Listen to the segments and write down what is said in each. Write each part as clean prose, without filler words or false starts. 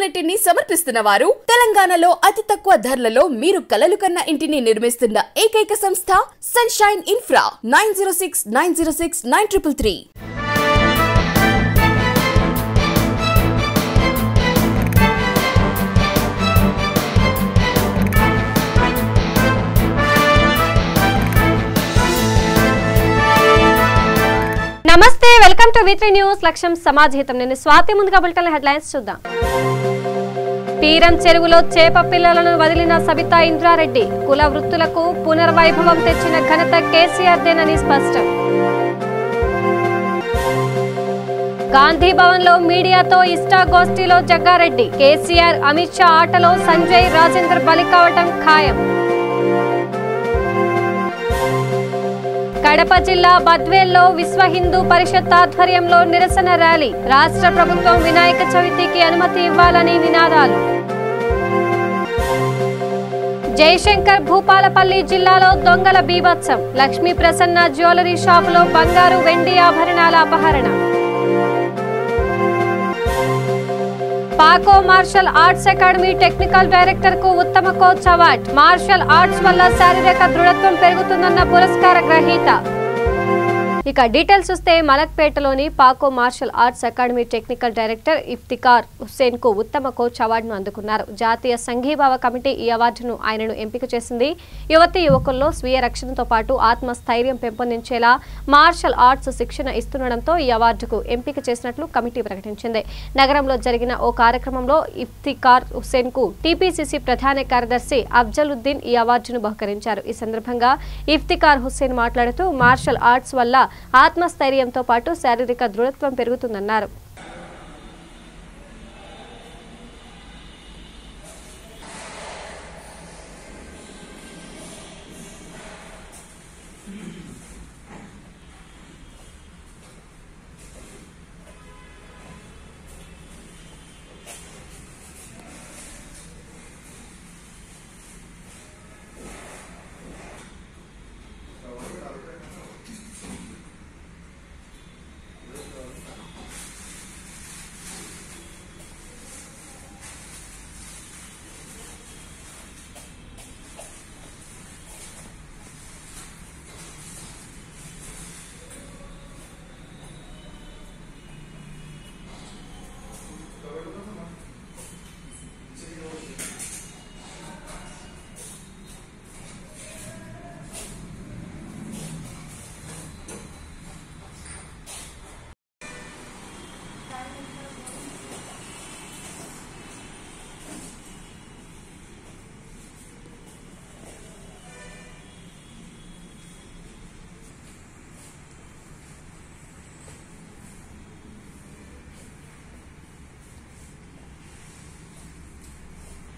ఆపర్చునిటీని సమర్పిస్తున్న వారు తెలంగాణలో అతి తక్కువ ధరలలో మీరు కలలు కన్న ఇంటిని నిర్మిస్తున్న ఏకైక సంస్థ సన్షైన్ ఇన్ఫ్రా 9069069333. నమస్తే, వెల్కమ్ టు V3 న్యూస్. లక్ష్యం సమాజహితం. నేను స్వాతి. ముందుగా బులెటిన్ హెడ్లైన్స్ చూద్దాం. పీరం చెరువులో చేప పిల్లలను వదిలిన సబితా ఇంద్రారెడ్డి. కుల వృత్తులకు పునర్వైభవం తెచ్చిన ఘనత కేసీఆర్ దేనని స్పష్టం. గాంధీ భవన్ లో మీడియాతో ఇష్టాగోష్ఠిలో జగ్గారెడ్డి. కేసీఆర్ అమిత్ షా ఆటలో సంజయ్ రాజేందర్ బలి కావటం ఖాయం. కడప జిల్లా బద్వేల్లో విశ్వ హిందూ పరిషత్ ఆధ్వర్యంలో నిరసన ర్యాలీ. రాష్ట్ర ప్రభుత్వం వినాయక చవితికి అనుమతి ఇవ్వాలని నినాదాలు. జయశంకర్ భూపాలపల్లి జిల్లాలో దొంగల బీభత్సం. లక్ష్మీ ప్రసన్న జ్యువెలరీ షాపులో బంగారు వెండి ఆభరణాల అపహరణ. Paco martial arts academy technical director కు ఉత్తమ కోచ్ అవార్డు. మార్షల్ ఆర్ట్స్ వల్ల శారీరక దృఢత్వం పెరుగుతుందన్న పురస్కార గ్రహీత. ఇక డీటెయిల్స్ చూస్తే మలక్పేటలోని Paco martial arts academy technical director Iftikhar Hussain కు ఉత్తమ కోచ్ అవార్డును అందుకున్నారు. జాతీయ సంఘీభావ కమిటీ ఈ అవార్డును ఆయనను ఎంపిక చేసింది. యువతీ యువకుల్లో స్వీయ రక్షణతో పాటు ఆత్మస్థైర్యం పెంపొందించేలా మార్షల్ ఆర్ట్స్ శిక్షణ ఇస్తుండటంతో ఈ అవార్డుకు ఎంపిక చేసినట్లు కమిటీ ప్రకటించింది. నగరంలో జరిగిన ఓ కార్యక్రమంలో ఇఫ్తికార్ హుస్సేన్ కు టీపీసీసీ ప్రధాన కార్యదర్శి అఫ్జలుద్దీన్ ఈ అవార్డును బహుకరించారు. ఈ సందర్భంగా ఇఫ్తికార్ హుస్సేన్ మాట్లాడుతూ మార్షల్ ఆర్ట్స్ వల్ల ఆత్మస్థైర్యంతో పాటు శారీరక దృఢత్వం పెరుగుతుందన్నారు.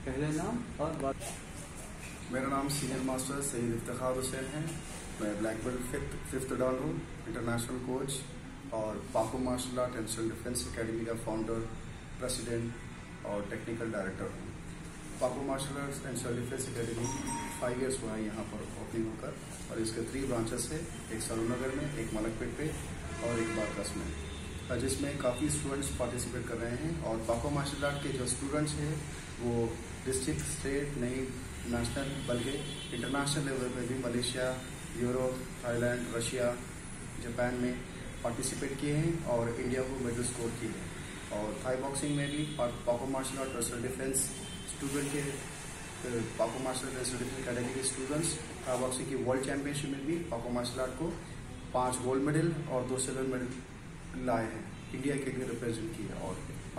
पहले नाम और बात। मेरा नाम सीनियर मास्टर सईद इफ्तिखार हुसैन है। मैं ब्लैक बेल्ट फिफ्थ डान हूँ, इंटरनेशनल कोच और Pako martial art and self defence academy का फाउंडर, प्रेसिडेंट और टेक्निकल डायरेक्टर हूँ। Pako martial art and self defence academy 5 years हुआ है यहाँ पर ओपनिंग होकर, और इसके 3 ब्रांचेस है, एक सरूनगर में, एक मलकपेट पे और एक बारकस में, जिसमें काफ़ी स्टूडेंट्स पार्टिसिपेट कर रहे हैं। और पाको मार्शल आर्ट के जो स्टूडेंट्स हैं वो डिस्ट्रिक्ट, स्टेट, नहीं नेशनल बल्कि इंटरनेशनल लेवल में भी Malaysia, Europe, Thailand, Russia, Japan में पार्टिसिपेट किए हैं और इंडिया को मेडल स्कोर किए हैं। और थाई बॉक्सिंग में भी पाको मार्शल आर्ट और सेल्फ डिफेंस स्टूडेंट के Pako martial art and self defence academy के स्टूडेंट्स थाई बॉक्सिंग की वर्ल्ड चैंपियनशिप में भी पाको मार्शल आर्ट को 5 गोल्ड मेडल और 2 सिल्वर मेडल लाए हैं, इंडिया के लिए रिप्रेजेंट किया।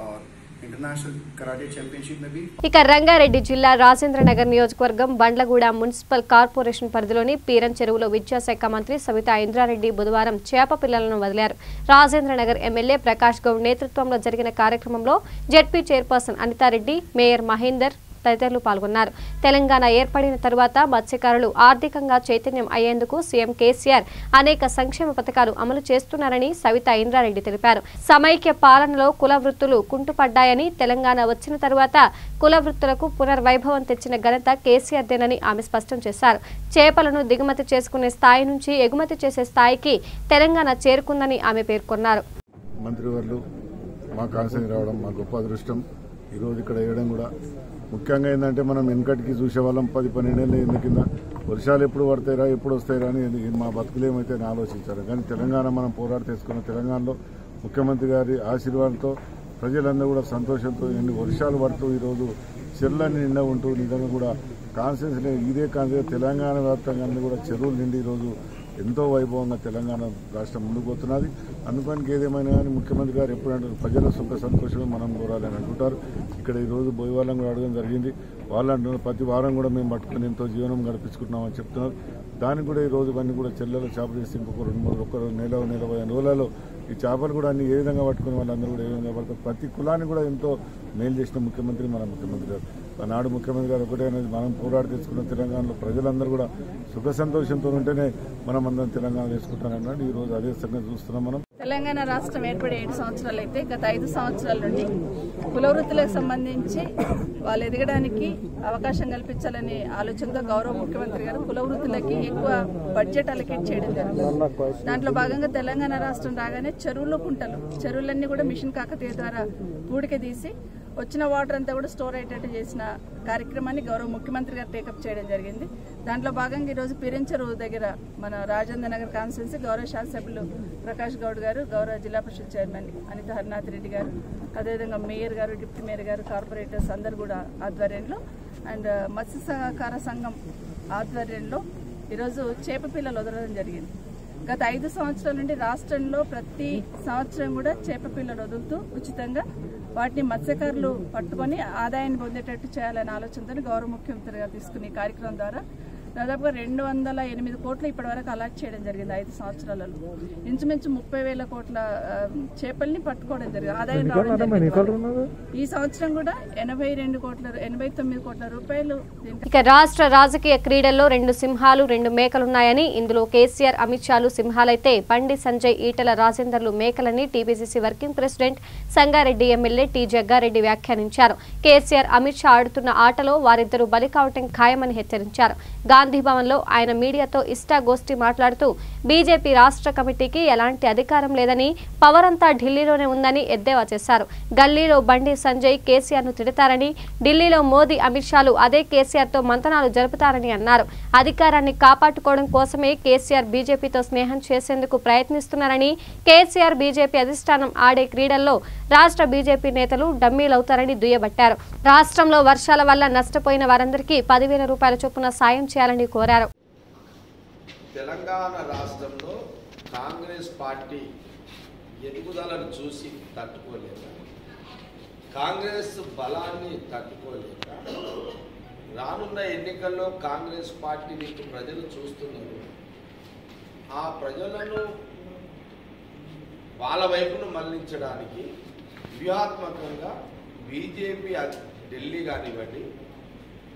और ఇంటర్నేషనల్ కరాటే ఛాంపియన్షిప్ में भी। ఇక రంగారెడ్డి జిల్లా రాజేంద్రనగర్ నియోజకవర్గం బండ్లగూడ మున్సిపల్ కార్పొరేషన్ పరిధిలోని పీరం చెరువులో విద్యాశాఖ మంత్రి సబితా ఇంద్రారెడ్డి బుధవారం చేప పిల్లలను వదిలారు. రాజేంద్రనగర్ ఎమ్మెల్యే ప్రకాష్ గౌడ్ నేతృత్వంలో జరిగిన కార్యక్రమంలో ZP chairperson Anitha Reddy, mayor Mahender తదితరులు పాల్గొన్నారు. తెలంగాణ ఏర్పడిన తరువాత మత్స్యకారులు ఆర్థికంగా చైతన్యం అయ్యేందుకు సీఎం కేసీఆర్ అనేక సంక్షేమ పథకాలు అమలు చేస్తున్నారని సవితా ఇంద్రారెడ్డి తెలిపారు. సమైక్య పాలనలో కుల వృత్తులు కుంటుపడ్డాయని, తెలంగాణ వచ్చిన తరువాత కుల వృత్తులకు పునర్వైభవం తెచ్చిన ఘనత కేసీఆర్ దేనని ఆమె స్పష్టం చేశారు. చేపలను దిగుమతి చేసుకునే స్థాయి నుంచి ఎగుమతి చేసే స్థాయికి తెలంగాణ చేరుకుందని ఆమె పేర్కొన్నారు. మంత్రివర్యులు మా కాన్సెన్స్ రావడం మా గొప్ప అదృష్టం. ఈరోజు ఇక్కడ వేయడం కూడా ముఖ్యంగా ఏంటంటే మనం వెనకటికి చూసేవాళ్ళం 10-12 ఏళ్ళ ఎందుకు కింద వర్షాలు ఎప్పుడు పడతాయిరా ఎప్పుడు వస్తాయిరా అని మా బతుకులేమైతే అని ఆలోచించారు. కానీ తెలంగాణ మనం పోరాట తీసుకున్న తెలంగాణలో ముఖ్యమంత్రి గారి ఆశీర్వాదంతో ప్రజలందరూ కూడా సంతోషంతో ఎన్ని వర్షాలు పడుతూ ఈరోజు చెరువులన్నీ నిండా ఉంటూ నిజంగా కూడా కాన్స్టిట్యూన్సీ ఇదే కాన్స్టిట్యూన్సీ తెలంగాణ వ్యాప్తంగా అన్ని కూడా చెరువులు నిండి ఈరోజు ఎంతో వైభవంగా తెలంగాణ రాష్ట్రం ముందుకు పోతున్నది. అందుకని ఏదేమైనా కానీ ముఖ్యమంత్రి గారు ఎప్పుడంటారు ప్రజల సుఖ సంతోషమే మనం కోరాలని అంటుంటారు. ఇక్కడ ఈరోజు బోయి వాళ్ళని కూడా అడగడం జరిగింది. వాళ్ళు అంటున్నారు ప్రతి వారం కూడా మేము పట్టుకుని ఎంతో జీవనం గడిపించుకుంటున్నామని చెప్తున్నారు. దానికి కూడా ఈరోజు అన్ని కూడా చెల్లెలు చేపలు చేసి ఇంకొక 2-3 నెల 15 రోజులలో ఈ చేపలు కూడా అన్ని ఏ విధంగా పట్టుకుని వాళ్ళందరూ కూడా ఏ విధంగా పడతారు. ప్రతి కులాన్ని కూడా ఎంతో మేలు చేసిన ముఖ్యమంత్రి మన ముఖ్యమంత్రి గారు. ఆనాడు ముఖ్యమంత్రి గారు ఒకటే అనేది మనం పోరాట తెచ్చుకున్న తెలంగాణలో ప్రజలందరూ కూడా సుఖ సంతోషంతో ఉంటేనే మనం అందరం తెలంగాణ తీసుకుంటానన్నాడు. ఈ రోజు అదే సంగతి చూస్తున్నాం. మనం తెలంగాణ రాష్ట్రం ఏర్పడి 7 సంవత్సరాలు అయితే గత 5 సంవత్సరాల నుండి కుల వృత్తులకు సంబంధించి వాళ్ళు ఎదగడానికి అవకాశం కల్పించాలనే ఆలోచనతో గౌరవ ముఖ్యమంత్రి గారు కుల వృత్తులకి ఎక్కువ బడ్జెట్ అలొకేట్ చేయడం జరిగింది. దాంట్లో భాగంగా తెలంగాణ రాష్ట్రం రాగానే చెరువులు కుంటలు చెరువులన్నీ కూడా మిషన్ కాకతీయ ద్వారా పూడిక తీసి వచ్చిన వాటర్ అంతా కూడా స్టోర్ అయ్యేటట్టు చేసిన కార్యక్రమాన్ని గౌరవ ముఖ్యమంత్రి గారు టేకప్ చేయడం జరిగింది. దాంట్లో భాగంగా ఈరోజు పిరించెరువు దగ్గర మన రాజేంద్ర నగర్ కాన్స్టిట్యున్సీ గౌరవ శాసనసభ్యులు ప్రకాష్ గౌడ్ గారు, గౌరవ జిల్లా పరిషత్ చైర్మన్ అనిత హరినాథ్ రెడ్డి గారు, అదేవిధంగా మేయర్ గారు, డిప్యూటీ మేయర్ గారు, కార్పొరేటర్స్ అందరు కూడా ఆధ్వర్యంలో అండ్ మత్స్య సహకార సంఘం ఆధ్వర్యంలో ఈరోజు చేప పిల్లలు వదలడం జరిగింది. గత 5 సంవత్సరాల నుండి రాష్ట్రంలో ప్రతి సంవత్సరం కూడా చేప పిల్లలు వదులుతూ ఉచితంగా వాటిని మత్స్యకారులు పట్టుకొని ఆదాయాన్ని పొందేటట్టు చేయాలనే ఆలోచనతో గౌరవ ముఖ్యమంత్రి గారు తీసుకునే కార్యక్రమం ద్వారా దాదాపుగా 208 కోట్లు ఇప్పటి వరకు అలాట్ చేయడం జరిగింది. 5 సంవత్సరాలలో ఇంచుమించు 30,000 కోట్ల చేపల్ని పట్టుకోవడం జరిగింది, ఆదాయం రావడం జరిగింది. ఈ సంవత్సరం కూడా 89 కోట్ల రూపాయలు. ఇక రాష్ట్ర రాజకీయ క్రీడల్లో 2 సింహాలు 2 మేకలున్నాయని, ఇందులో కేసీఆర్ అమిత్ షాలు సింహాలైతే బండి సంజయ్ ఈటల రాజేందర్లు మేకలని TPCC working president Sangareddy MLA T Jaggareddy వ్యాఖ్యానించారు. కేసీఆర్ అమిత్ షా ఆడుతున్న ఆటలో వారిద్దరూ బలి కావటం ఖాయమని హెచ్చరించారు. గాంధీ భవన్ లో ఆయన మీడియాతో ఇష్టాగోష్ఠి మాట్లాడుతూ బీజేపీ రాష్ట్ర కమిటీకి ఎలాంటి అధికారం లేదని, పవర్ అంతా ఢిల్లీలోనే ఉందని ఎద్దేవా చేశారు. గల్లీలో బండి సంజయ్ కేసీఆర్ ను తిడతారని, ఢిల్లీలో మోదీ అమిత్ షాలు అదే కేసీఆర్ తో మంతనాలు జరుపుతారని అన్నారు. అధికారాన్ని కాపాడుకోవడం కోసమే కేసీఆర్ బీజేపీతో స్నేహం చేసేందుకు ప్రయత్నిస్తున్నారని, కేసీఆర్ బీజేపీ అధిష్టానం ఆడే క్రీడల్లో రాష్ట్ర బీజేపీ నేతలు డమ్మీలవుతారని దుయ్యబట్టారు. రాష్ట్రంలో వర్షాల వల్ల నష్టపోయిన వారందరికీ 10,000 రూపాయల చొప్పున సాయం చేయాలని కోరారు. తెలంగాణ రాష్ట్రంలో కాంగ్రెస్ పార్టీ ఎదుగుదలను చూసి తట్టుకోలేక, కాంగ్రెస్ బలాన్ని తట్టుకోలేక, రానున్న ఎన్నికల్లో కాంగ్రెస్ పార్టీని ప్రజలు చూస్తున్నారు. ఆ ప్రజలను వాళ్ళ వైపును మళ్లించడానికి వ్యూహాత్మకంగా బీజేపీ ఢిల్లీ కానివ్వండి,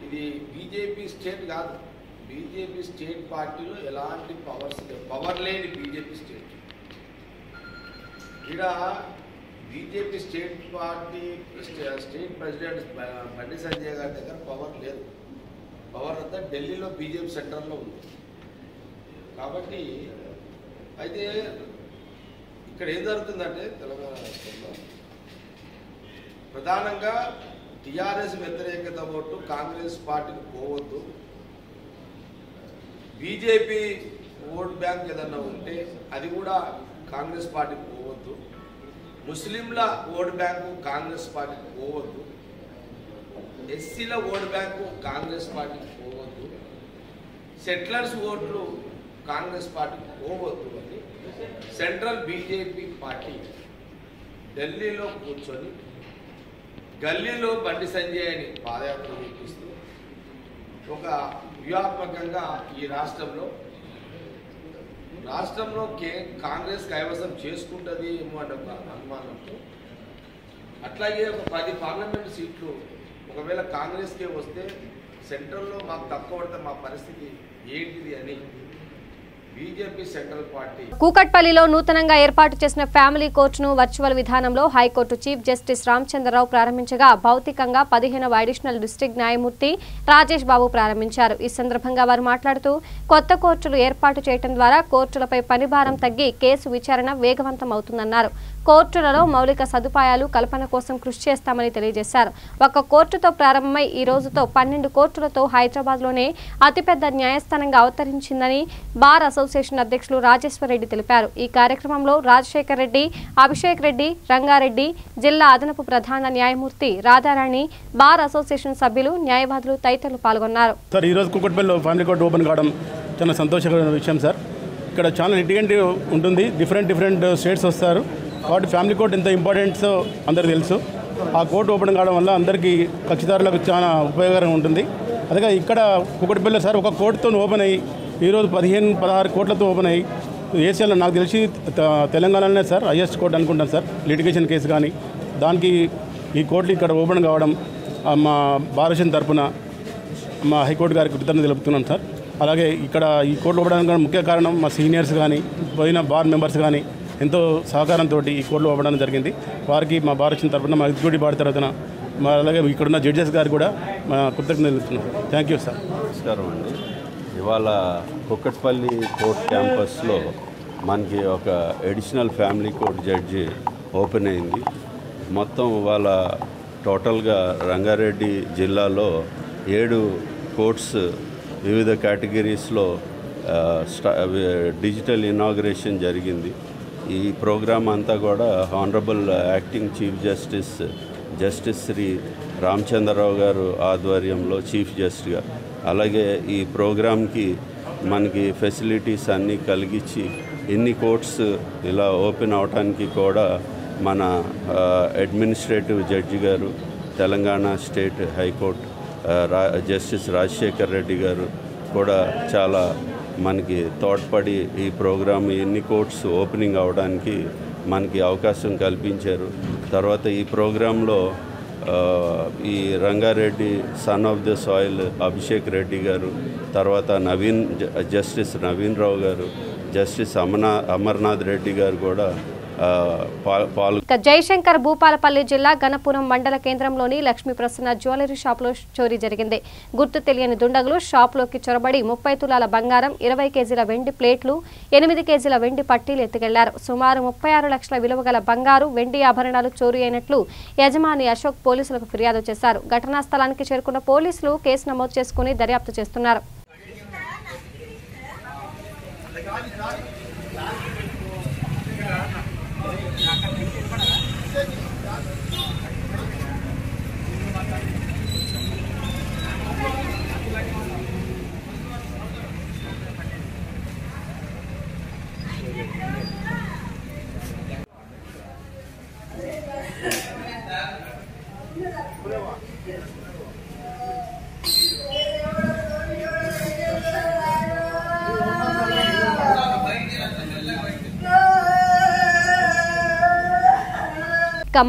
ఇది బీజేపీ స్టేట్ కాదు, బీజేపీ స్టేట్ పార్టీలో ఎలాంటి పవర్ లేని బీజేపీ స్టేట్. ఇక్కడ BJP state party state president Bandi Sanjay గారి దగ్గర పవర్ లేదు. పవర్ అంతా ఢిల్లీలో బీజేపీ సెంటర్లో ఉంది. కాబట్టి అయితే ఇక్కడ ఏం జరుగుతుందంటే తెలంగాణ రాష్ట్రంలో ప్రధానంగా టీఆర్ఎస్ వ్యతిరేకత ఓటు కాంగ్రెస్ పార్టీకి పోవద్దు, బీజేపీ ఓట్ బ్యాంక్ ఏదన్నా ఉంటే అది కూడా కాంగ్రెస్ పార్టీకి పోవద్దు, ముస్లింల ఓట్ బ్యాంకు కాంగ్రెస్ పార్టీకి పోవద్దు, ఎస్సీల ఓట్ బ్యాంకు కాంగ్రెస్ పార్టీకి పోవద్దు, సెటిలర్స్ ఓట్లు కాంగ్రెస్ పార్టీకి పోవద్దు అని సెంట్రల్ బీజేపీ పార్టీ ఢిల్లీలో కూర్చొని గల్లీలో బండి సంజయ్ అని పాదయాత్ర చూపిస్తూ ఒక వ్యూహాత్మకంగా ఈ రాష్ట్రంలో కాంగ్రెస్ కైవసం చేసుకుంటుంది ఏమో అనే ఒక అనుమానంతో, అట్లాగే ఒక 10 పార్లమెంట్ సీట్లు ఒకవేళ కాంగ్రెస్కే వస్తే సెంట్రల్లో మాకు తక్కువ పడితే మా పరిస్థితి ఏంటిది అని బీజేపీ సెంట్రల్ పార్టీ. కూకట్పల్లిలో నూతనంగా ఏర్పాటు చేసిన ఫ్యామిలీ కోర్టును వర్చువల్ విధానంలో హైకోర్టు చీఫ్ జస్టిస్ రామచంద్రరావు ప్రారంభించగా భౌతికంగా 15వ అడిషనల్ డిస్ట్రిక్ట్ న్యాయమూర్తి రాజేష్ బాబు ప్రారంభించారు. ఈ సందర్భంగా వారు మాట్లాడుతూ కొత్త కోర్టులు ఏర్పాటు చేయడం ద్వారా కోర్టులపై పనిభారం తగ్గి కేసు విచారణ వేగవంతం అవుతుందన్నారు. కోర్టులలో మౌలిక సదుపాయాలు కల్పన కోసం కృషి చేస్తామని తెలియజేశారు. ఒక కోర్టుతో ప్రారంభమై ఈ రోజుతో 12 కోర్టులతో హైదరాబాద్లోనే అతిపెద్ద న్యాయస్థానంగా అవతరించిందని బార్ అసోసియేషన్ అధ్యక్షులు రాజేశ్వర్ రెడ్డి తెలిపారు. ఈ కార్యక్రమంలో రాజశేఖర్ రెడ్డి, అభిషేక్ రెడ్డి, రంగారెడ్డి, జిల్లా అదనపు ప్రధాన న్యాయమూర్తి రాధారాణి, బార్ అసోసియేషన్ సభ్యులు, న్యాయవాదులు తదితరులు పాల్గొన్నారు. సార్ ఈరోజు కూకట్పల్లిలో ఫ్యామిలీ కోర్టు ఓపెన్ కావడం చాలా సంతోషకరమైన విషయం సార్. ఇక్కడ చాలా ఇంటిగంటి ఉంటుంది, డిఫరెంట్ స్టేట్స్ వస్తారు కాబట్టి ఫ్యామిలీ కోర్టు ఎంత ఇంపార్టెంట్సో అందరికీ తెలుసు. ఆ కోర్టు ఓపెన్ కావడం వల్ల అందరికీ కక్షిదారులకు చాలా ఉపయోగకరంగా ఉంటుంది. అదే ఇక్కడ కూకట్పల్లిలో సార్ ఒక కోర్టుతో ఓపెన్ అయ్యి ఈరోజు 15-16 కోట్లతో ఓపెన్ అయ్యి ఏసీఆర్లో నాకు తెలిసి తెలంగాణలోనే సార్ హైయెస్ట్ కోర్టు అనుకుంటాను సార్. లిటిగేషన్ కేసు కానీ దానికి ఈ కోర్టు ఇక్కడ ఓపెన్ కావడం మా భారతదేశం తరఫున మా హైకోర్టు గారికి కృతజ్ఞతలు తెలుపుతున్నాం సార్. అలాగే ఇక్కడ ఈ కోర్టు ఓపడానికి ముఖ్య కారణం మా సీనియర్స్ కానీ పోయిన బార్ మెంబర్స్ కానీ ఎంతో సహకారంతో ఈ కోర్టులో ఓపడం జరిగింది. వారికి మా భారతదేశం తరఫున మా ఎగ్జిక్యూటివ్ బార్ తరఫున మా అలాగే ఇక్కడున్న జడ్జెస్ గారు కూడా మా కృతజ్ఞతలు తెలుపుతున్నాం. Thank you sir. నమస్కారం అండి. ఇవాళ కుక్కట్పల్లి కోర్ట్ క్యాంపస్లో మనకి ఒక additional family court judge open అయింది. మొత్తం వాళ్ళ టోటల్గా రంగారెడ్డి జిల్లాలో 7 కోర్ట్స్ వివిధ కేటగిరీస్లో డిజిటల్ ఇనాగ్రేషన్ జరిగింది. ఈ ప్రోగ్రాం అంతా కూడా honourable acting chief justice Shri Ramachandra Rao గారు ఆధ్వర్యంలో చీఫ్ జస్టిస్గా, అలాగే ఈ ప్రోగ్రాంకి మనకి ఫెసిలిటీస్ అన్నీ కలిగించి ఇన్ని కోర్ట్స్ ఇలా ఓపెన్ అవడానికి కూడా మన అడ్మినిస్ట్రేటివ్ జడ్జి గారు, Telangana state high court justice Rajasekhar Reddy గారు కూడా చాలా మనకి తోడ్పడి ఈ ప్రోగ్రాం ఎన్ని కోర్ట్స్ ఓపెనింగ్ అవడానికి మనకి అవకాశం కల్పించారు. తర్వాత ఈ ప్రోగ్రాంలో ఈ Rangareddy son of the soil Abhishek Reddy గారు, తర్వాత జస్టిస్ నవీన్ రావు గారు, జస్టిస్ అమర్నాథ్ రెడ్డి గారు కూడా జయశంకర్ భూపాలపల్లి జిల్లా గణపురం మండల కేంద్రంలోని లక్ష్మీ ప్రసన్న జ్యువెలరీ షాప్లో చోరీ జరిగింది. గుర్తు తెలియని దుండగులు షాప్లోకి చొరబడి 30 తులాల బంగారం, 20 కేజీల వెండి ప్లేట్లు, 8 కేజీల వెండి పట్టీలు ఎత్తుకెళ్లారు. సుమారు 36 లక్షల విలువ గల బంగారు, వెండి ఆభరణాలు చోరీ అయినట్లు యజమాని అశోక్ పోలీసులకు ఫిర్యాదు చేశారు. ఘటనా స్థలానికి చేరుకున్న పోలీసులు కేసు నమోదు చేసుకుని దర్యాప్తు చేస్తున్నారు.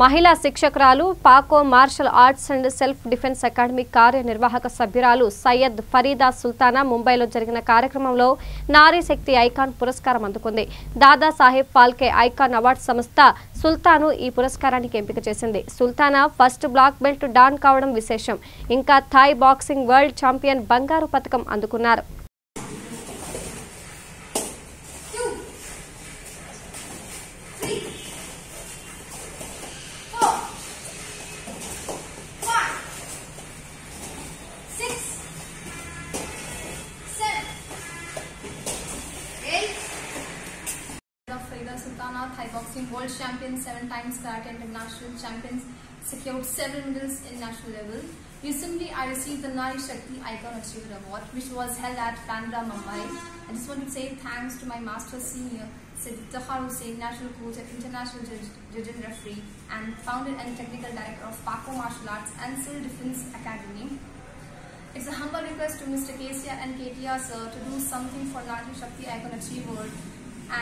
మహిళా శిక్షకురాలు Paco martial arts and self defence academy కార్యనిర్వాహక సభ్యురాలు సయ్యద్ ఫరీదా సుల్తానా ముంబైలో జరిగిన కార్యక్రమంలో నారీ శక్తి ఐకాన్ పురస్కారం అందుకుంది. దాదాసాహెబ్ ఫాల్కే ఐకాన్ అవార్డు సంస్థ సుల్తాను ఈ పురస్కారానికి ఎంపిక చేసింది. Sultana first black belt dan కావడం విశేషం. ఇంకా థాయ్ బాక్సింగ్ వరల్డ్ ఛాంపియన్ బంగారు పతకం అందుకున్నారు. Thai boxing world champion, 7 times karate international champions, secured several medals in national level. Recently, I received the Nari Shakti Icon Achiever Award, which was held at Bandra, Mumbai. I just want to say thanks to my master senior, Sayyid Iftikhar Hussain, national coach and international judge and referee, and founder and technical director of Paco Martial Arts and Civil Defense Academy. It's a humble request to Mr. Kesia and KTR sir to do something for Nari Shakti Icon Achiever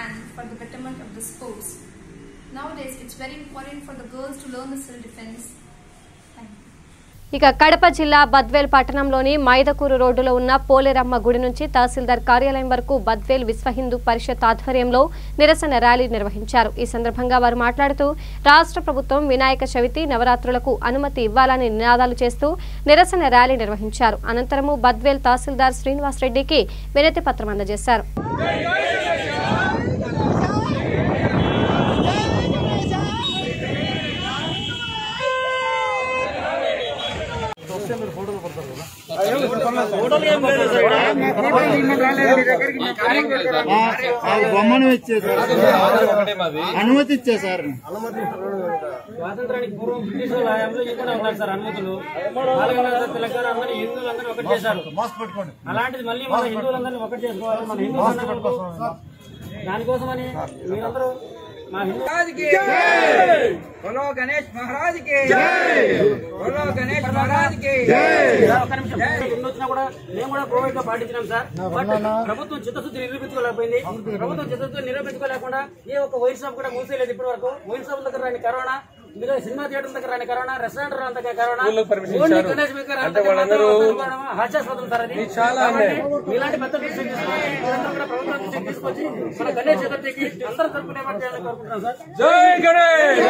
and for the betterment of the sports. Nowadays, it's very important for the girls to learn the civil defense. ఇక కడప జిల్లా బద్వేల్ పట్టణంలోని మైదకూరు రోడ్డులో ఉన్న పోలేరమ్మ గుడి నుంచి తహసీల్దార్ కార్యాలయం వరకు బద్వేల్ విశ్వ హిందూ పరిషత్ ఆధ్వర్యంలో నిరసన ర్యాలీ నిర్వహించారు. ఈ సందర్భంగా వారు మాట్లాడుతూ రాష్ట్ర ప్రభుత్వం వినాయక చవితి నవరాత్రులకు అనుమతి ఇవ్వాలని నినాదాలు చేస్తూ నిరసన ర్యాలీ నిర్వహించారు. అనంతరము బద్వేల్ తహసీల్దార్ శ్రీనివాస్ రెడ్డికి వినతి పత్రం అందజేశారు. బొమ్మను ఇచ్చేసారు, అనుమతి ఇచ్చేసారు. స్వాతంత్రానికి పూర్వం బ్రిటిష్ వాళ్ళ హయాంలో ఇక్కడ ఉన్నారు సార్ అనుమతులు. తెలంగాణ అందరినీ హిందువులందరినీ ఒకటి చేశారు. అలాంటిది మళ్ళీ మన హిందువులందరినీ ఒకటి చేసుకోవాలి. మన హిందూ దానికోసమని మీరందరూ మా హిందూ గణేష్ మహారాజ్ కి గణేష్ మహారాజ్ కి వచ్చినా కూడా మేము కూడా ప్రైవేట్ గా పాటించినాం సార్. బట్ ప్రభుత్వం చిత్తశుద్ధి నిరూపించుకోలేకపోయింది. ప్రభుత్వం చిత్తశుద్ధి నిరూపించుకోలేకుండా ఏ ఒక్క వైన్ షాప్ కూడా మూసేయలేదు ఇప్పటి వరకు. వైన్ షాప్ దగ్గర రాని కరోనా, మీరు సినిమా థియేటర్ దగ్గర రాని కరోనా, రెస్టారెంట్ దగ్గర కరోనా, హాస్యాస్పదం సార్ అది. ఇలాంటి పెద్ద డిసిషన్ తీసుకొని మీరందరూ కూడా ప్రభుత్వం డిసిషన్ తీసుకొచ్చి మన గణేష్ చతుర్థికి అందరూ జరుపుకునేవారు చేయాలని కోరుకుంటున్నాం సార్. జై గణేష్.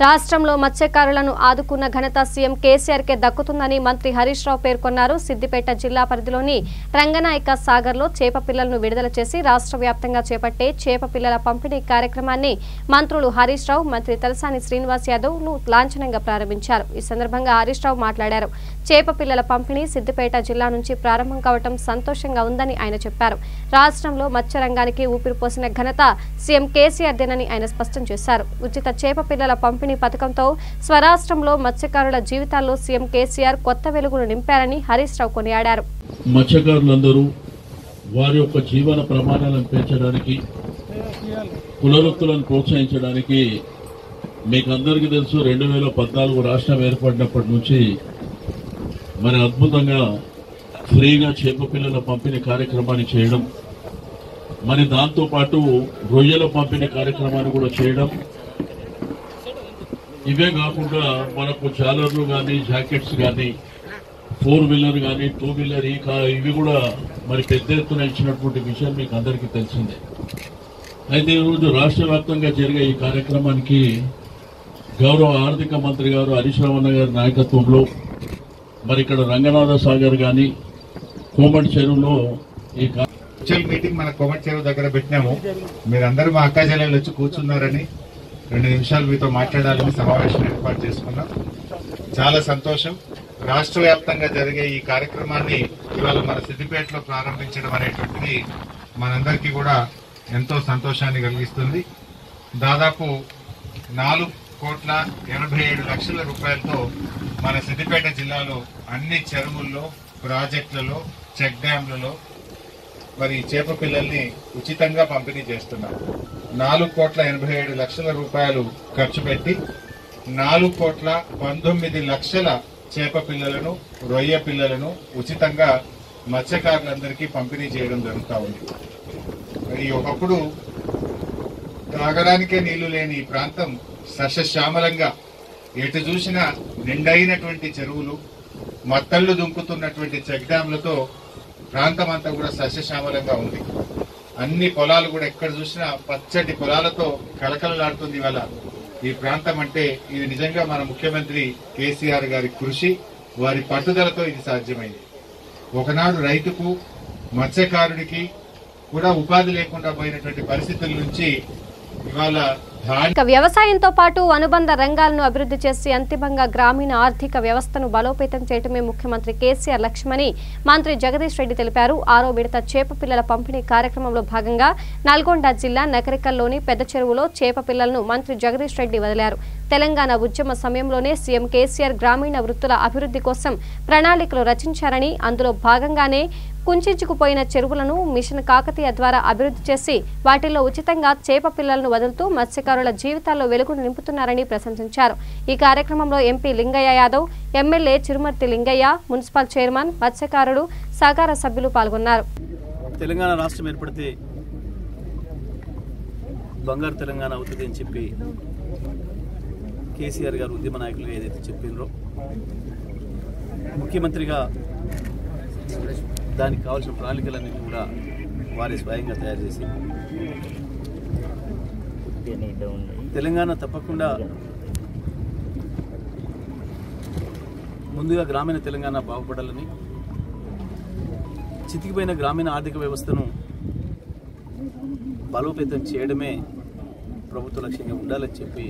రాష్ట్రంలో మత్స్యకారులను ఆదుకున్న ఘనత సీఎం కేసీఆర్కే దక్కుతుందని మంత్రి హరీష్ రావు పేర్కొన్నారు. సిద్దిపేట జిల్లా పరిధిలోని రంగనాయక సాగర్లో చేప పిల్లలను విడుదల చేసి రాష్ట్ర వ్యాప్తంగా చేపట్టే చేప పిల్లల పంపిణీ కార్యక్రమాన్ని మంత్రులు హరీష్ రావు, మంత్రి తలసాని శ్రీనివాస్ యాదవ్ లాంఛనంగా ప్రారంభించారు. ఈ సందర్భంగా హరీష్ రావు మాట్లాడారు. చేప పిల్లల పంపిణీ సిద్దిపేట జిల్లా నుంచి ప్రారంభం కావడం సంతోషంగా ఉందని ఆయన చెప్పారు. రాష్ట్రంలో మత్స్య రంగానికి ఊపిరిపోసిన ఘనత సీఎం కేసీఆర్దేనని ఆయన స్పష్టం చేశారు. ఉచిత చేప పిల్లల పంపిణీ పథకంతో స్వరాష్ట్రంలో మత్స్యకారుల జీవితాల్లో సీఎం కేసీఆర్ కొత్త వెలుగును నింపారని హరీష్ రావు కొనియాడారు. మత్స్యకారులందరూ వారి యొక్క జీవన ప్రమాణాలను పెంచడానికి, కులవృత్తులను ప్రోత్సహించడానికి మీకు అందరికీ తెలుసు 2014 రాష్ట్రం ఏర్పడినప్పటి నుంచి మరి అద్భుతంగా ఫ్రీగా చేప పిల్లల పంపిణీ కార్యక్రమాన్ని చేయడం, మరి దాంతోపాటు రొయ్యల పంపిణీ కార్యక్రమాన్ని కూడా చేయడం. ఇవే కాకుండా మనకు జాలర్లు కానీ, జాకెట్స్ కానీ, 4 వీలర్ కానీ, 2 వీలర్ ఇవి కూడా మరి పెద్ద ఎత్తున ఇచ్చినటువంటి విషయం మీకు అందరికీ తెలిసిందే. అయితే ఈరోజు రాష్ట్ర వ్యాప్తంగా జరిగే ఈ కార్యక్రమానికి గౌరవ ఆర్థిక మంత్రి గారు హరీష్ రావు గారి నాయకత్వంలో మరి ఇక్కడ రంగనాథ సాగర్ కానీ, కోమటి చెరువులో ఈ మీటింగ్ మన కోమటి చెరువు దగ్గర పెట్టినాము. మీరందరూ మా అక్క చెల్లెళ్ళు వచ్చి కూర్చున్నారని 2 నిమిషాలు మీతో మాట్లాడాలని సమావేశం ఏర్పాటు చేసుకున్నాం. చాలా సంతోషం. రాష్ట్ర వ్యాప్తంగా జరిగే ఈ కార్యక్రమాన్ని ఇవాళ మన సిద్దిపేటలో ప్రారంభించడం అనేటువంటిది మనందరికీ కూడా ఎంతో సంతోషాన్ని కలిగిస్తుంది. దాదాపు 4,87,00,000 రూపాయలతో మన సిద్దిపేట జిల్లాలో అన్ని చెరువుల్లో, ప్రాజెక్టులలో, చెక్ డ్యాంలలో మరి చేప పిల్లల్ని ఉచితంగా పంపిణీ చేస్తున్నాం. 4,87,00,000 రూపాయలు ఖర్చు పెట్టి 4,19,00,000 చేప పిల్లలను, రొయ్య పిల్లలను ఉచితంగా మత్స్యకారులందరికీ పంపిణీ చేయడం జరుగుతూ ఉంది. మరి ఒకప్పుడు తాగడానికే నీళ్లు లేని ఈ ప్రాంతం సస్యశ్యామలంగా ఎటు చూసినా నిండైనటువంటి చెరువులు, మత్తళ్లు దుంకుతున్నటువంటి చెక్ డ్యాంలతో ప్రాంతం అంతా కూడా సస్యశ్యామలంగా ఉంది. అన్ని పొలాలు కూడా ఎక్కడ చూసినా పచ్చటి పొలాలతో కలకలలాడుతుంది. ఇవాళ ఈ ప్రాంతం అంటే ఇది నిజంగా మన ముఖ్యమంత్రి కేసీఆర్ గారి కృషి, వారి పట్టుదలతో ఇది సాధ్యమైంది. ఒకనాడు రైతుకు, మత్స్యకారుడికి కూడా ఉపాధి లేకుండా పోయినటువంటి పరిస్థితుల నుంచి ఇవాళ వ్యవసాయంతో పాటు అనుబంధ రంగాలను అభివృద్ధి చేసి అంతిమంగా గ్రామీణ ఆర్థిక వ్యవస్థను బలోపేతం చేయడమే ముఖ్యమంత్రి కేసీఆర్ లక్ష్యమని మంత్రి జగదీష్ రెడ్డి తెలిపారు. 6వ విడత చేప పిల్లల పంపిణీ కార్యక్రమంలో భాగంగా నల్గొండ జిల్లా నకరికల్లోని పెద్ద చెరువులో చేప పిల్లలను మంత్రి జగదీష్ రెడ్డి వదిలారు. తెలంగాణ ఉద్యమ సమయంలోనే సీఎం కేసీఆర్ గ్రామీణ వృత్తుల అభివృద్ధి కోసం ప్రణాళికలు రచించారని, అందులో భాగంగానే కుంచుకుపోయిన చెరువులను మిషన్ కాకతీయ ద్వారా అభివృద్ధి చేసి వాటిల్లో ఉచితంగా చేప పిల్లలను వదులుతూ మత్స్యకారుల జీవితాల్లో వెలుగును నింపుతున్నారని ప్రశంసించారు. ఈ కార్యక్రమంలో MP Lingaiah Yadav, MLA Chirumarthi Lingaiah, municipal chairman, మత్స్యకారులు, సహకార సభ్యులు పాల్గొన్నారు. తెలంగాణ రాష్ట్రం ఏర్పడితే బంగారు తెలంగాణ అవుతుంది అని చెప్పి కేసీఆర్ గారు ఉద్యమ నాయకులుగా ఏదైతే చెప్పినరో, ముఖ్యమంత్రిగా దానికి కావాల్సిన ప్రణాళికలన్నీ కూడా వారి స్వయంగా తయారు చేసి తెలంగాణ తప్పకుండా ముందుగా గ్రామీణ తెలంగాణ బాగుపడాలని, చితికిపోయిన గ్రామీణ ఆర్థిక వ్యవస్థను బలోపేతం చేయడమే ప్రభుత్వ లక్ష్యంగా ఉండాలని చెప్పి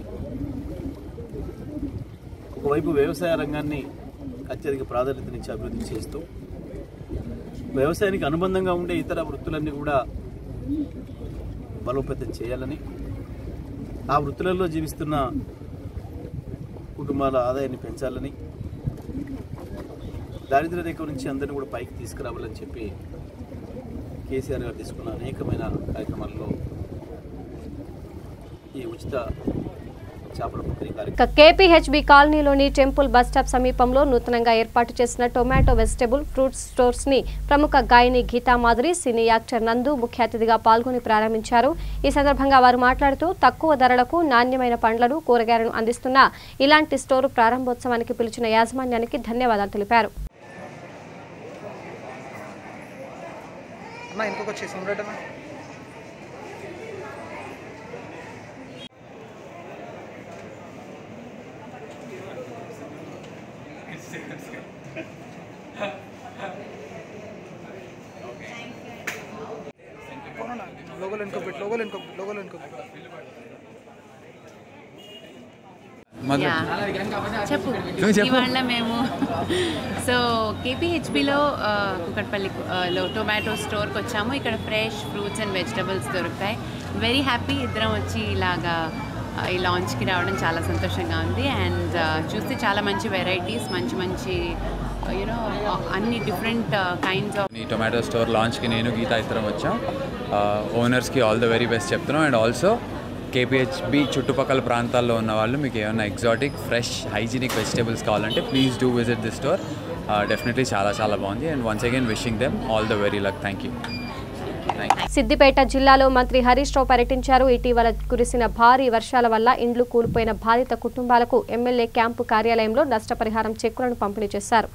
ఒకవైపు వ్యవసాయ రంగాన్ని అత్యధిక ప్రాధాన్యతనిచ్చి అభివృద్ధి చేస్తూ వ్యవసాయానికి అనుబంధంగా ఉండే ఇతర వృత్తులన్నీ కూడా బలోపేతం చేయాలని, ఆ వృత్తులలో జీవిస్తున్న కుటుంబాల ఆదాయాన్ని పెంచాలని, దారిద్ర్య రేఖ నుంచి అందరినీ కూడా పైకి తీసుకురావాలని చెప్పి కేసీఆర్ గారు తీసుకున్న అనేకమైన కార్యక్రమాల్లో ఈ ఉచిత చేపల పంపిణీ కార్యక్రమం. కేపీహెచ్బీ కాలనీలోని టెంపుల్ బస్టాప్ సమీపంలో నూతనంగా ఏర్పాటు చేసిన టొమాటో వెజిటబుల్ ఫ్రూట్ స్టోర్స్ ని ప్రముఖ గాయని గీతా మాధురి, సినీ యాక్టర్ నందు ముఖ్య అతిథిగా పాల్గొని ప్రారంభించారు. ఈ సందర్భంగా వారు మాట్లాడుతూ తక్కువ ధరలకు నాణ్యమైన పండ్లను, కూరగాయలను అందిస్తున్న ఇలాంటి స్టోరు ప్రారంభోత్సవానికి పిలిచిన యాజమాన్యానికి ధన్యవాదాలు తెలిపారు. చెప్పు. ఇవాళ మేము కేపీహెచ్బీలో కుకట్పల్లిలో టొమాటో స్టోర్కి వచ్చాము. ఇక్కడ ఫ్రెష్ ఫ్రూట్స్ అండ్ వెజిటబుల్స్ దొరుకుతాయి. వెరీ హ్యాపీ ఇద్దరం వచ్చి ఇలాగా ఈ లాంచ్కి రావడం చాలా సంతోషంగా ఉంది. అండ్ చూస్తే చాలా మంచి వెరైటీస్, మంచి యూనో అన్ని డిఫరెంట్ కైండ్స్ ఆఫ్. ఈ టొమాటో స్టోర్ లాంచ్కి నేను గీతా ఇద్దరం వచ్చాం. ఓనర్స్కి ఆల్ ద వెరీ బెస్ట్ చెప్తున్నాం. అండ్ ఆల్సో కేపీహెచ్బీ చుట్టుపక్కల ప్రాంతాల్లో ఉన్న వాళ్ళు మీకు ఏమైనా ఎగ్జాటిక్, ఫ్రెష్, హైజీనిక్ వెజిటేబుల్స్ కావాలంటే please do visit this store. Definitely చాలా బాగుంది. And once again wishing them all the very luck. Thank you. Siddipet జిల్లాలో మంత్రి హరీష్ రావు పర్యటించారు. ఇటీవల కురిసిన భారీ వర్షాల వల్ల ఇండ్లు కూలిపోయిన బాధిత కుటుంబాలకు ఎమ్మెల్యే క్యాంపు కార్యాలయంలో నష్టపరిహారం చెక్కులను పంపిణీ చేశారు.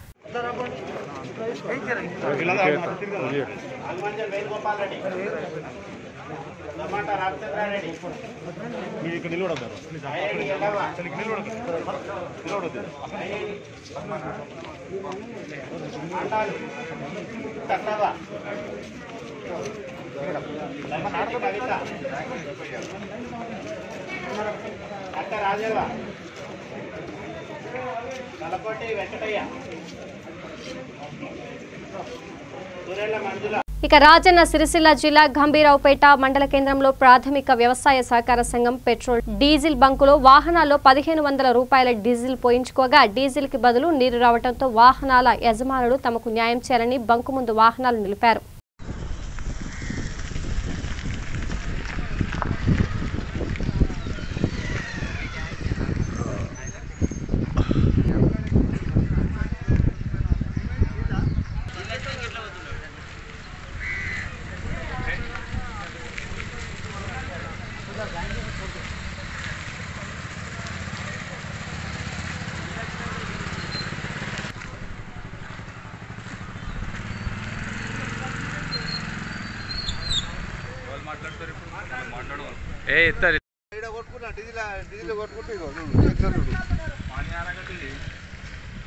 ఇక రాజన్న సిరిసిల్ల జిల్లా గంభీరావుపేట మండల కేంద్రంలో ప్రాథమిక వ్యవసాయ సహకార సంఘం పెట్రోల్, డీజిల్ బంకులో వాహనాల్లో 1500 రూపాయల డీజిల్ పోయించుకోగా డీజిల్ కి బదులు నీరు రావడంతో వాహనాల యజమానులు తమకు న్యాయం చేయాలని బంకు ముందు వాహనాలు నిలిపారు.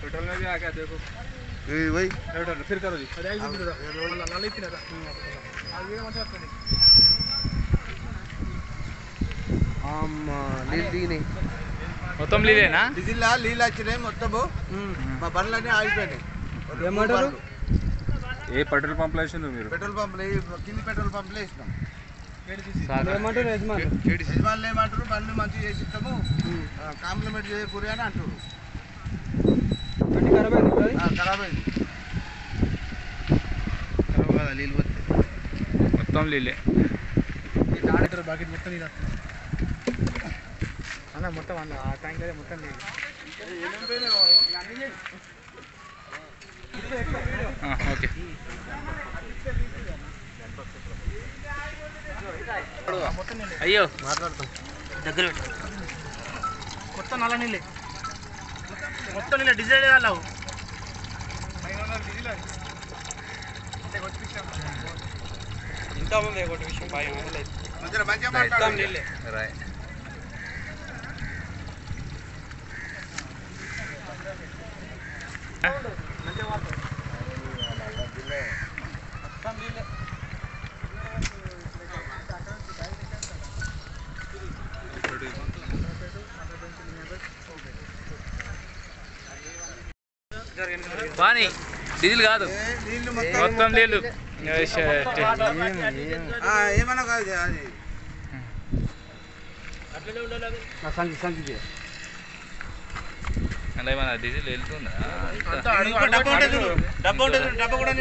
पेट्रोल में भी आ गया देखो वही फिर करो जी మొత్తం లీలేనా డీజిల్ నీళ్ళు వచ్చినాయి మొత్తము మా బండ్లన్నీ ఆగిపోయినాయి. ఏమంటారు? ఏ పెట్రోల్ పంపులు వేసినారు మీరు? పెట్రోల్ పంపులు కింది పెట్రోల్ పంపులు వేసినాం. యజమానులు ఏమంటారు? బండ్లు మంచిగా చేసి ఇస్తాము, కాంప్లిమెంట్ చేయకూరి అని అంటారు. ఖరాబ్ అయింది నీళ్ళు పోతే మొత్తం నీళ్ళే. బాకెట్ మొత్తం నీళ్ళు అన్న మొత్తం అన్న ఆ ట్యాంక్ అదే మొత్తం నీళ్ళు. ఓకే అయ్యో మాట్లాడతాం దగ్గర మొత్తం నల్ల నీళ్ళే, మొత్తం నీళ్ళే డిజైన్ కాలేవు. ఇంత ఉంది ఒకటి విషయం మొత్తం నీళ్ళే. పానీ డీజిల్ కాదు మొత్తం నీళ్ళు ఏమన్నా కాదు అది అంటే మన డీజిల్ వెళ్తుందా డబ్బా కూడా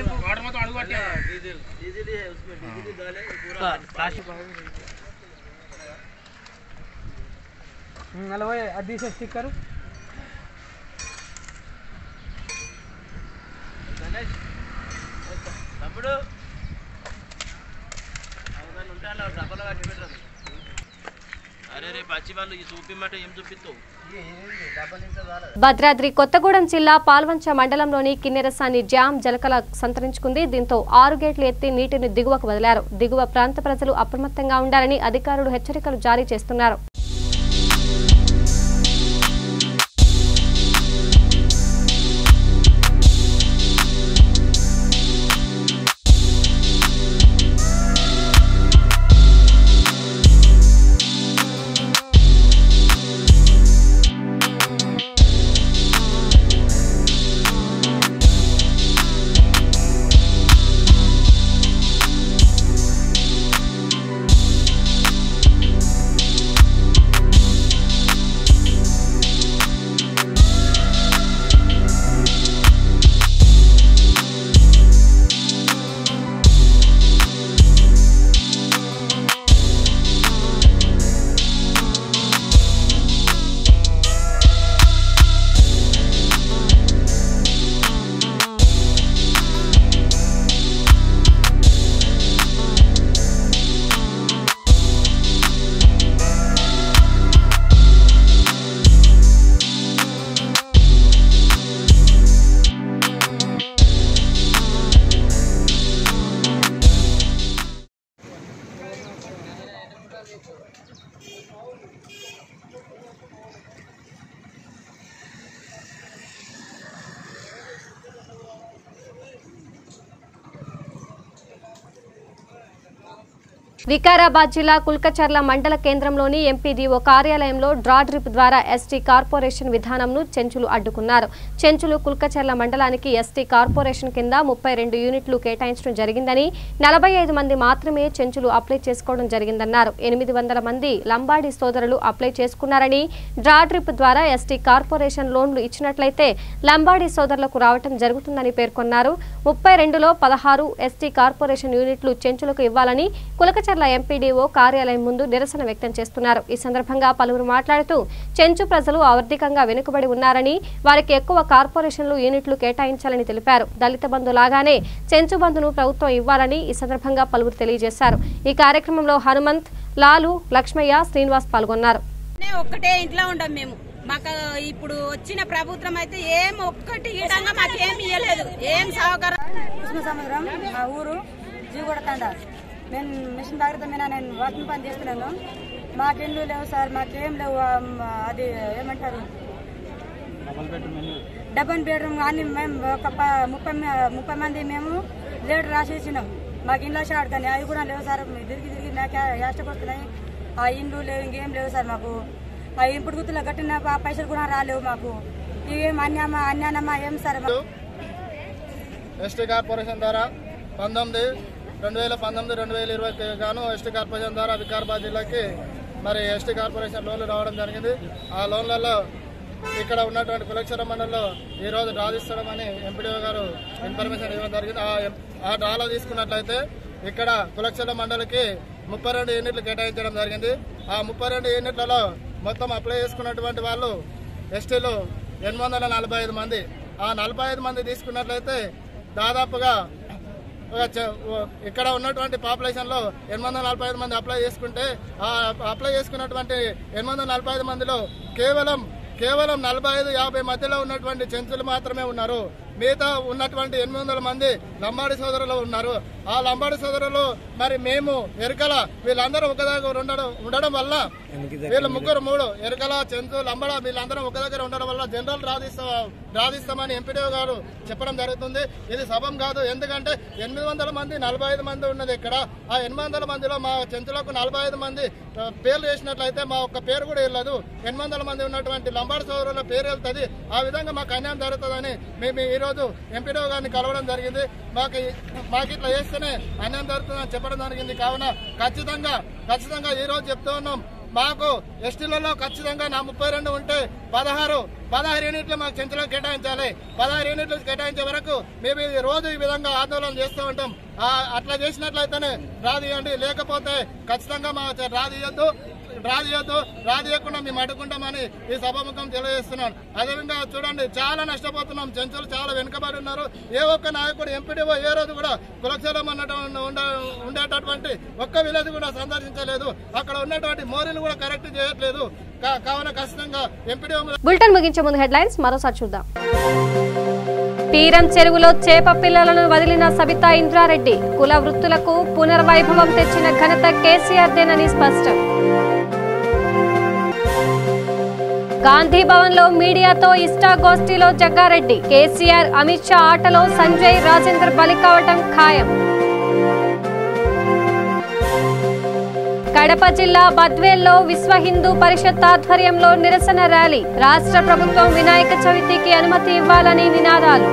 అది స్టిక్కర్ తమ్ముడు డబ్బలో కట్టి పెట్టరు. అరే రేపు వచ్చి వాళ్ళు చూపిమ్మంటే ఏం చూపిస్తావు? భద్రాద్రి కొత్తగూడెం జిల్లా పాల్వంచ మండలంలోని కిన్నెరసాని డ్యాం జలకళ సంతరించుకుంది. దీంతో 6 గేట్లు ఎత్తి నీటిని దిగువకు వదిలారు. దిగువ ప్రాంత ప్రజలు అప్రమత్తంగా ఉండాలని అధికారులు హెచ్చరికలు జారీ చేస్తున్నారు. వికారాబాద్ జిల్లా కుల్కచర్ల మండల కేంద్రంలోని ఎంపీడీఓ కార్యాలయంలో డ్రా డ్రిప్ ద్వారా ఎస్టీ కార్పొరేషన్ విధానంను చెంచులు అడ్డుకున్నారు. చెంచులు కుల్కచర్ల మండలానికి ఎస్టీ కార్పొరేషన్ కింద 32 యూనిట్లు కేటాయించడం జరిగిందని 45 మంది మాత్రమే చెంచులు అప్లై చేసుకోవడం జరిగిందన్నారు. 800 మంది లంబాడి సోదరులు అప్లై చేసుకున్నారని, డ్రా డ్రిప్ ద్వారా ఎస్టీ కార్పొరేషన్ లోన్లు ఇచ్చినట్లయితే లంబాడి సోదరులకు రావటం జరుగుతుందని పేర్కొన్నారు. 32లో 16 ఎస్టీ కార్పొరేషన్ యూనిట్లు చెంచులకు ఇవ్వాలని కుల్కచర్ల ఎంపీడీఓ కార్యాలయం ముందు నిరసన వ్యక్తం చేస్తున్నారు. ఈ సందర్భంగా పలువురు మాట్లాడుతూ చెంచు ప్రజలు ఆర్థికంగా వెనుకబడి ఉన్నారని, వారికి ఎక్కువ కార్పొరేషన్లు యూనిట్లు కేటాయించాలని తెలిపారు. దళిత బంధు లాగానే చెంచు బంధును ప్రభుత్వం ఇవ్వాలని ఈ సందర్భంగా పలువురు తెలియజేశారు. ఈ కార్యక్రమంలో హనుమంత్, లాలు, లక్ష్మయ్య, శ్రీనివాస్ పాల్గొన్నారు. ఒక్కటే ఇంట్లో ఉండం మేము. మాకు ఇప్పుడు వచ్చిన ప్రభుత్వం అయితే ఏం ఒక్కటి ఇవ్వడంగా మాకేం ఇవ్వలేదు. ఏం సహకారం. సముద్రం మా ఊరు జీవగూడ తండా. నేను మిషన్ దగ్గర మీద నేను వాకింగ్ పని చేస్తున్నాను. మాకేంలు లేవు సార్, మాకేం లేవు. అది ఏమంటారు డబల్ బెడ్రూమ్ కానీ మేము ఒక 30 మంది మేము లేట్ రాసేసినాం. మాకు ఇంట్లో షార్ట్ కానీ అవి కూడా లేవు సార్. తిరిగి నాకు యాస్టకు వస్తున్నాయి. ఆ ఇండ్లు లేవు, ఇంకేం లేవు సార్. మాకు ఆ ఇంపుడు గుర్తులో కట్టిన పైసలు కూడా రాలేవు. మాకు ఇవేం అన్యానమ్మా ఏం సార్. ఎస్టీ కార్పొరేషన్ ద్వారా 2019-2020 గాను ఎస్టీ కార్పొరేషన్ ద్వారా వికారాబాద్ జిల్లాకి మరి ఎస్టీ కార్పొరేషన్ లోన్లు రావడం జరిగింది. ఆ లోన్లలో ఇక్కడ ఉన్నటువంటి కులక్షర మండలిలో ఈరోజు డ్రా తీస్తామని ఎంపీడీఓ గారు ఇన్ఫర్మేషన్ ఇవ్వడం జరిగింది. ఆ డ్రాలో తీసుకున్నట్లయితే ఇక్కడ కులక్షర మండలికి 32 యూనిట్లు కేటాయించడం జరిగింది. ఆ 32 యూనిట్లలో మొత్తం అప్లై చేసుకున్నటువంటి వాళ్ళు ఎస్టీలు 845 మంది. ఆ 45 మంది తీసుకున్నట్లయితే దాదాపుగా ఇక్కడ ఉన్నటువంటి పాపులేషన్లో 845 మంది అప్లై చేసుకుంటే ఆ అప్లై చేసుకున్నటువంటి 845 మందిలో కేవలం 45-50 మధ్యలో ఉన్నటువంటి చెంచులు మాత్రమే ఉన్నారు. మిగతా ఉన్నటువంటి 800 మంది లంబాడి సోదరులు ఉన్నారు. ఆ లంబాడి సోదరులు మరి మేము ఎరుకల వీళ్ళందరూ ఒక దగ్గర ఉండడం వల్ల వీళ్ళు ముగ్గురు 3 ఎరుకల చెంచు లంబడ వీళ్ళందరం ఒక దగ్గర ఉండడం వల్ల జనరల్ రాధిస్తామని ఎంపీడీఓ గారు చెప్పడం జరుగుతుంది. ఇది సభం కాదు. ఎందుకంటే 800 మంది 45 మంది ఉన్నది ఇక్కడ. ఆ 800 మందిలో మా చెంచులకు 45 మంది పేర్లు వేసినట్లయితే మా ఒక్క పేరు కూడా వెళ్ళదు. 800 మంది ఉన్నటువంటి లంబాడి సోదరుల పేరు వెళ్తుంది. ఆ విధంగా మాకు అన్యాయం జరుగుతుందని మేము ఈరోజు ఎంపీడీఓ గారిని కలవడం జరిగింది. మాకు ఇట్లా చేస్తేనే అన్యాయం జరుగుతుందని చెప్పడం జరిగింది. కావున ఖచ్చితంగా ఈ రోజు చెప్తూ ఉన్నాం, మాకు ఎస్టీలలో ఖచ్చితంగా నా 32 ఉంటే 16 యూనిట్లు మాకు చెంచులో కేటాయించాలి. 16 యూనిట్లు కేటాయించే వరకు మేము రోజు ఈ విధంగా ఆందోళన చేస్తూ ఉంటాం. అట్లా చేసినట్లయితేనే రాదియండి, లేకపోతే ఖచ్చితంగా మా రాదియకుండా మేము అడ్డుకుంటామని ఈ సభాముఖం తెలియజేస్తున్నాను. అదేవిధంగా చూడండి, చాలా నష్టపోతున్నాం. చెంచులు చాలా వెనుకబడి ఉన్నారు. ఏ ఒక్క నాయకుడు ఎంపీడీఓ ఏ రోజు కూడా కులక్షేత్రం ఉండేటటువంటి ఒక్క విలేజ్ కూడా సందర్శించలేదు. అక్కడ ఉన్నటువంటి మోరీలు కూడా కరెక్ట్ చేయట్లేదు. కావున ఖచ్చితంగా ఎంపీడీఓ. బులెటిన్ ముగించే ముందు హెడ్లైన్స్ మరోసారి చూద్దాం. పీరం చెరువులో చేప పిల్లలను వదిలిన సబితా ఇంద్రారెడ్డి. కుల వృత్తులకు పునర్వైభవం తెచ్చిన ఘనత కేసీఆర్దేనని స్పష్టం. గాంధీ భవన్ లో మీడియాతో ఇష్టాగోష్ఠిలో జగ్గారెడ్డి. కేసీఆర్ అమిత్ షా ఆటలో సంజయ్ రాజేందర్ బలి కావటం ఖాయం. కడప జిల్లా బద్వేల్లో విశ్వ హిందూ పరిషత్ ఆధ్వర్యంలో నిరసన ర్యాలీ. రాష్ట్ర ప్రభుత్వం వినాయక చవితికి అనుమతి ఇవ్వాలని నినాదాలు.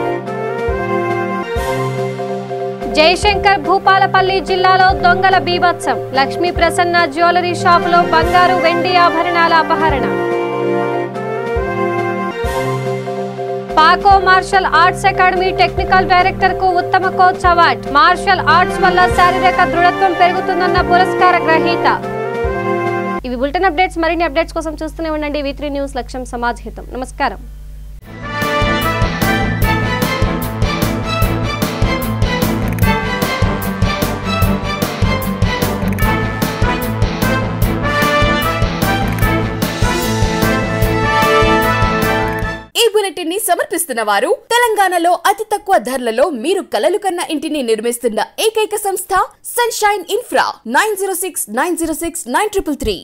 జయశంకర్ భూపాలపల్లి జిల్లాలో దొంగల బీభత్సం. లక్ష్మీ ప్రసన్న జ్యువెలరీ షాపులో బంగారు వెండి ఆభరణాల అపహరణ. Paco martial arts academy technical director కు ఉత్తమ కోచ్ అవార్డు. మార్షల్ ఆర్ట్స్ వల్ల శారీరక దృఢత్వం పెరుగుతుందన్న పురస్కార గ్రహీత. ఇవి బులెటిన్ అప్డేట్స్. మరిన్ని అప్డేట్స్ కోసం చూస్తూనే ఉండండి V3 న్యూస్. లక్ష్యం సమాజ్ హితం. నమస్కారం. ఈ బులెటిన్ ని సమర్పిస్తున్న వారు తెలంగాణలో అతి తక్కువ ధరలలో మీరు కలలు కన్న ఇంటిని నిర్మిస్తున్న ఏకైక సంస్థ సన్షైన్ ఇన్ఫ్రా. 9069069333.